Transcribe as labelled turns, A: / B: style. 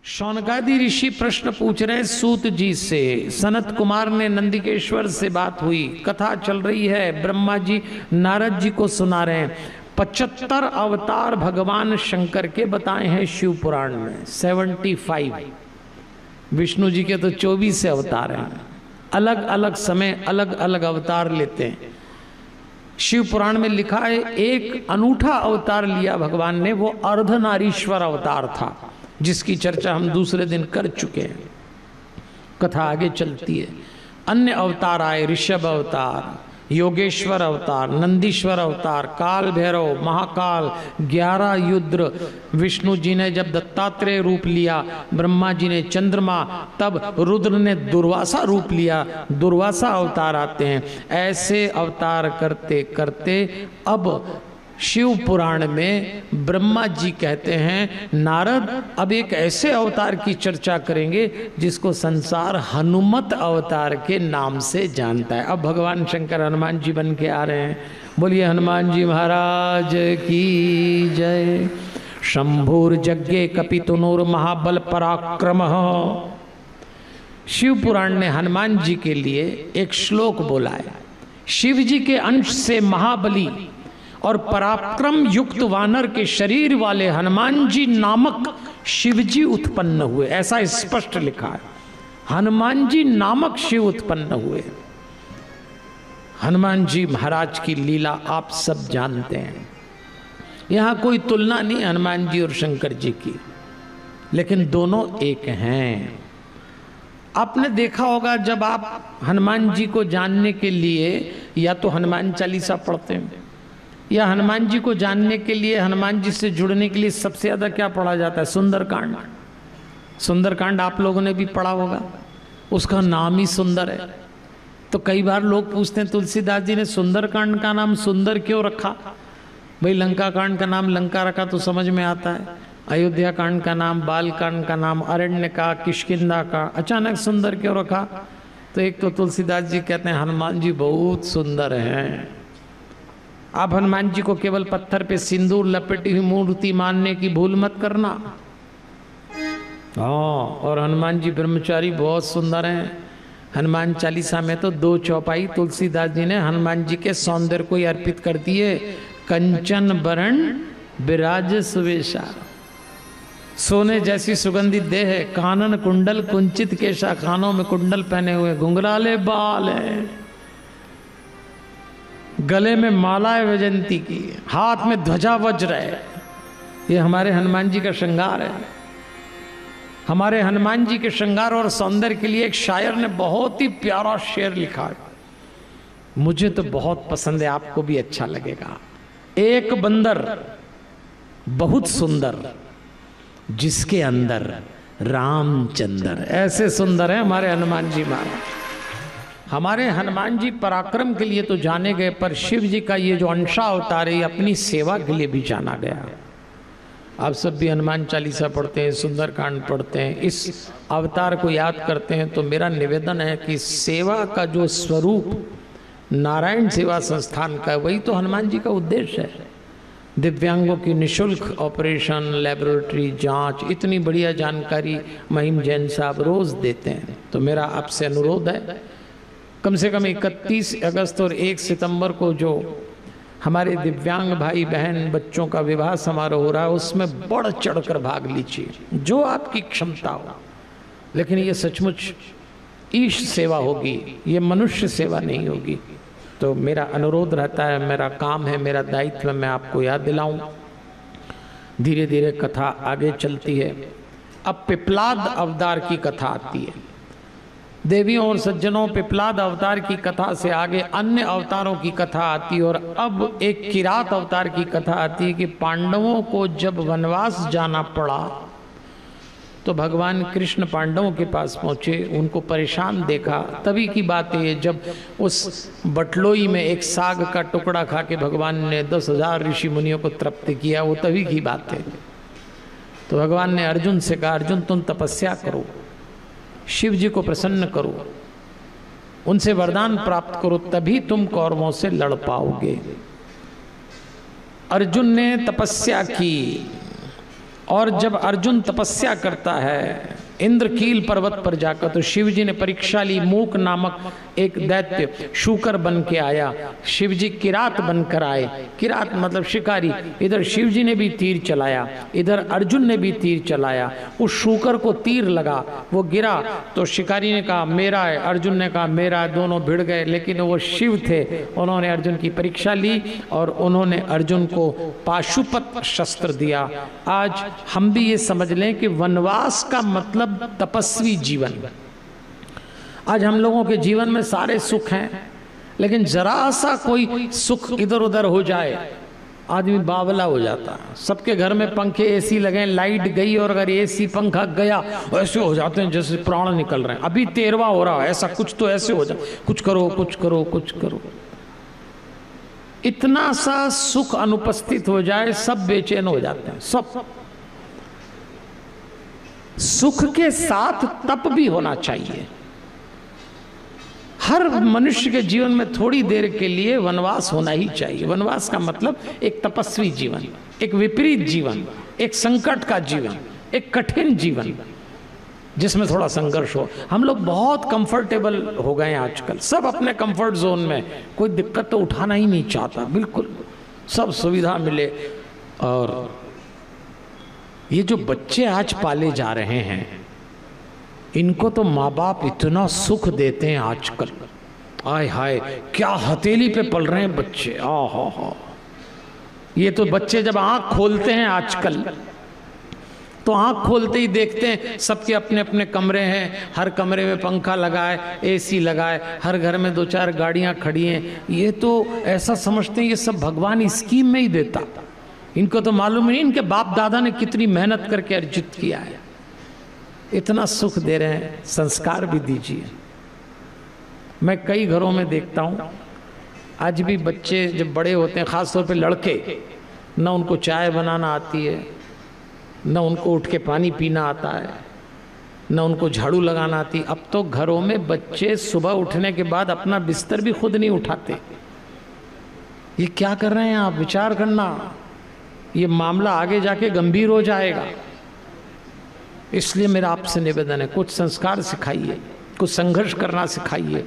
A: शौनकादि ऋषि प्रश्न पूछ रहे सूत जी से। सनत कुमार ने नंदिकेश्वर से बात हुई, कथा चल रही है, ब्रह्मा जी नारद जी को सुना रहे हैं। 75 अवतार भगवान शंकर के बताए हैं शिव पुराण में, 75। विष्णु जी के तो 24 अवतार हैं, अलग अलग समय अलग अलग अवतार लेते हैं। शिव पुराण में लिखा है एक अनूठा अवतार लिया भगवान ने, वो अर्धनारीश्वर अवतार था, जिसकी चर्चा हम दूसरे दिन कर चुके हैं। कथा आगे चलती है। अन्य अवतार आए, ऋषभ अवतार, योगेश्वर अवतार, नंदीश्वर अवतार, काल भैरव, महाकाल, 11 युद्र। विष्णु जी ने जब दत्तात्रेय रूप लिया, ब्रह्मा जी ने चंद्रमा, तब रुद्र ने दुर्वासा रूप लिया, दुर्वासा अवतार आते हैं। ऐसे अवतार करते करते अब शिव पुराण में ब्रह्मा जी कहते हैं नारद अब एक ऐसे अवतार की चर्चा करेंगे जिसको संसार हनुमत अवतार के नाम से जानता है। अब भगवान शंकर हनुमान जी बन के आ रहे हैं। बोलिए हनुमान जी महाराज की जय। शंभुर्जज्ञे कपितुनोर महाबल पराक्रम। शिव पुराण ने हनुमान जी के लिए एक श्लोक बोला है। शिव जी के अंश से महाबली और पराक्रम युक्त वानर के शरीर वाले हनुमान जी नामक शिव जी उत्पन्न हुए, ऐसा स्पष्ट लिखा है। हनुमान जी नामक शिव उत्पन्न हुए। हनुमान जी महाराज की लीला आप सब जानते हैं, यहां कोई तुलना नहीं हनुमान जी और शंकर जी की, लेकिन दोनों एक हैं। आपने देखा होगा जब आप हनुमान जी को जानने के लिए या तो हनुमान चालीसा पढ़ते हैं, या हनुमान जी को जानने के लिए, हनुमान जी से जुड़ने के लिए सबसे ज्यादा क्या पढ़ा जाता है? सुंदरकांड। सुंदरकांड आप लोगों ने भी पढ़ा होगा, उसका नाम ही सुंदर है। तो कई बार लोग पूछते हैं तुलसीदास जी ने सुंदरकांड का नाम सुंदर क्यों रखा? भाई लंका कांड का नाम लंका रखा तो समझ में आता है, अयोध्या कांड का नाम, बाल कांड का नाम, अरण्य का, किष्किंधा का, अचानक सुंदर क्यों रखा? तो एक तो तुलसीदास जी कहते हैं हनुमान जी बहुत सुंदर हैं। आप हनुमान जी को केवल पत्थर पे सिंदूर लपेटी हुई मूर्ति मानने की भूल मत करना। हाँ, और हनुमान जी ब्रह्मचारी बहुत सुंदर हैं। हनुमान चालीसा में तो 2 चौपाई तुलसीदास जी ने हनुमान जी के सौंदर्य को ही अर्पित कर दिए। कंचन बरण विराज सुवेशा, सोने जैसी सुगंधित देह है, कानन कुंडल कुंचित केशा, कानों में कुंडल पहने हुए, घुंघराले बाल हैं, गले में मालाएं वैजंती की, हाथ में ध्वजा वज्र है। ये हमारे हनुमान जी का श्रृंगार है। हमारे हनुमान जी के श्रृंगार और सौंदर्य के लिए एक शायर ने बहुत ही प्यारा शेर लिखा है, मुझे तो बहुत पसंद है, आपको भी अच्छा लगेगा। एक बंदर बहुत सुंदर, जिसके अंदर रामचंद्र। ऐसे सुंदर है हमारे हनुमान जी महाराज। हमारे हनुमान जी पराक्रम के लिए तो जाने गए, पर शिव जी का ये जो अंशा अवतार है अपनी सेवा के लिए भी जाना गया। आप सब भी हनुमान चालीसा पढ़ते हैं, सुंदरकांड पढ़ते हैं, इस अवतार को याद करते हैं। तो मेरा निवेदन है कि सेवा का जो स्वरूप नारायण सेवा संस्थान का, वही तो हनुमान जी का उद्देश्य है। दिव्यांगों की निःशुल्क ऑपरेशन, लेबोरेटरी जांच, इतनी बढ़िया जानकारी महिम जैन साहब रोज देते हैं। तो मेरा आपसे अनुरोध है, कम से कम 31 अगस्त और 1 सितंबर को जो हमारे दिव्यांग भाई बहन बच्चों का विवाह समारोह हो रहा है, उसमें बढ़ चढ़कर भाग लीजिए, जो आपकी क्षमता हो। लेकिन ये सचमुच ईश सेवा होगी, ये मनुष्य सेवा नहीं होगी। तो मेरा अनुरोध रहता है, मेरा काम है, मेरा दायित्व मैं आपको याद दिलाऊं। धीरे धीरे कथा आगे चलती है। अब पिपलाद अवतार की कथा आती है। देवियों और सज्जनों, पिपलाद अवतार की कथा से आगे अन्य अवतारों की कथा आती है। और अब एक किरात अवतार की कथा आती है कि पांडवों को जब वनवास जाना पड़ा तो भगवान कृष्ण पांडवों के पास पहुंचे, उनको परेशान देखा। तभी की बात है जब उस बटलोई में एक साग का टुकड़ा खा के भगवान ने 10,000 ऋषि मुनियों को तृप्त किया, वो तभी की बात है। तो भगवान ने अर्जुन से कहा, अर्जुन तुम तपस्या करो, शिव जी को प्रसन्न करो, उनसे वरदान प्राप्त करो, तभी तुम कौरवों से लड़ पाओगे। अर्जुन ने तपस्या की, और जब अर्जुन तपस्या करता है इंद्रकील पर्वत पर जाकर, तो शिव जी ने परीक्षा ली। मूक नामक एक दैत्य शूकर बन के आया, शिव जी किरात बनकर आए। किरात मतलब शिकारी। इधर शिव जी ने भी तीर चलाया, इधर अर्जुन ने भी तीर चलाया। उस शूकर को तीर लगा, वो गिरा, तो शिकारी ने कहा मेरा है, अर्जुन ने कहा मेरा है, दोनों भिड़ गए। लेकिन वो शिव थे, उन्होंने अर्जुन की परीक्षा ली और उन्होंने अर्जुन को पाशुपत शस्त्र दिया। आज हम भी ये समझ लें कि वनवास का मतलब तपस्वी जीवन। आज हम लोगों के जीवन में सारे सुख हैं, लेकिन जरा सा कोई सुख इधर उधर हो जाए आदमी बावला हो जाता है। सबके घर में पंखे एसी लगे, लाइट गई और अगर एसी पंखा गया ऐसे हो जाते हैं जैसे प्राण निकल रहे हैं। अभी 13वां हो रहा है, ऐसा कुछ तो ऐसे हो जाए, कुछ करो कुछ करो कुछ करो। इतना सा सुख अनुपस्थित हो जाए सब बेचैन हो जाते हैं। सब सुख के साथ तप भी होना चाहिए। हर मनुष्य के जीवन में थोड़ी देर के लिए वनवास होना ही चाहिए। वनवास का मतलब एक तपस्वी जीवन, एक विपरीत जीवन, एक संकट का जीवन, एक कठिन जीवन जिसमें थोड़ा संघर्ष हो। हम लोग बहुत कंफर्टेबल हो गए हैं आजकल, सब अपने कंफर्ट जोन में, कोई दिक्कत तो उठाना ही नहीं चाहता। बिल्कुल सब सुविधा मिले। और ये जो बच्चे आज पाले जा रहे हैं इनको तो माँ बाप इतना सुख देते हैं आजकल। आय हाय क्या हथेली पे पल रहे हैं बच्चे। हा। ये तो बच्चे जब आंख खोलते हैं आजकल, तो आंख खोलते ही देखते हैं सबके अपने अपने कमरे हैं, हर कमरे में पंखा लगा है, एसी लगा है, हर घर में 2-4 गाड़ियां खड़ी हैं। ये तो ऐसा समझते हैं ये सब भगवान स्कीम में ही देता। इनको तो मालूम नहीं इनके बाप दादा ने कितनी मेहनत करके अर्जित किया है। इतना सुख दे रहे हैं, संस्कार भी दीजिए। मैं कई घरों में देखता हूँ आज भी बच्चे जब बड़े होते हैं, खास तौर पे लड़के, न उनको चाय बनाना आती है, न उनको उठ के पानी पीना आता है, न उनको झाड़ू लगाना आती। अब तो घरों में बच्चे सुबह उठने के बाद अपना बिस्तर भी खुद नहीं उठाते। ये क्या कर रहे हैं आप? विचार करना, ये मामला आगे जाके गंभीर हो जाएगा। इसलिए मेरा आपसे निवेदन है, कुछ संस्कार सिखाइए, कुछ संघर्ष करना सिखाइए।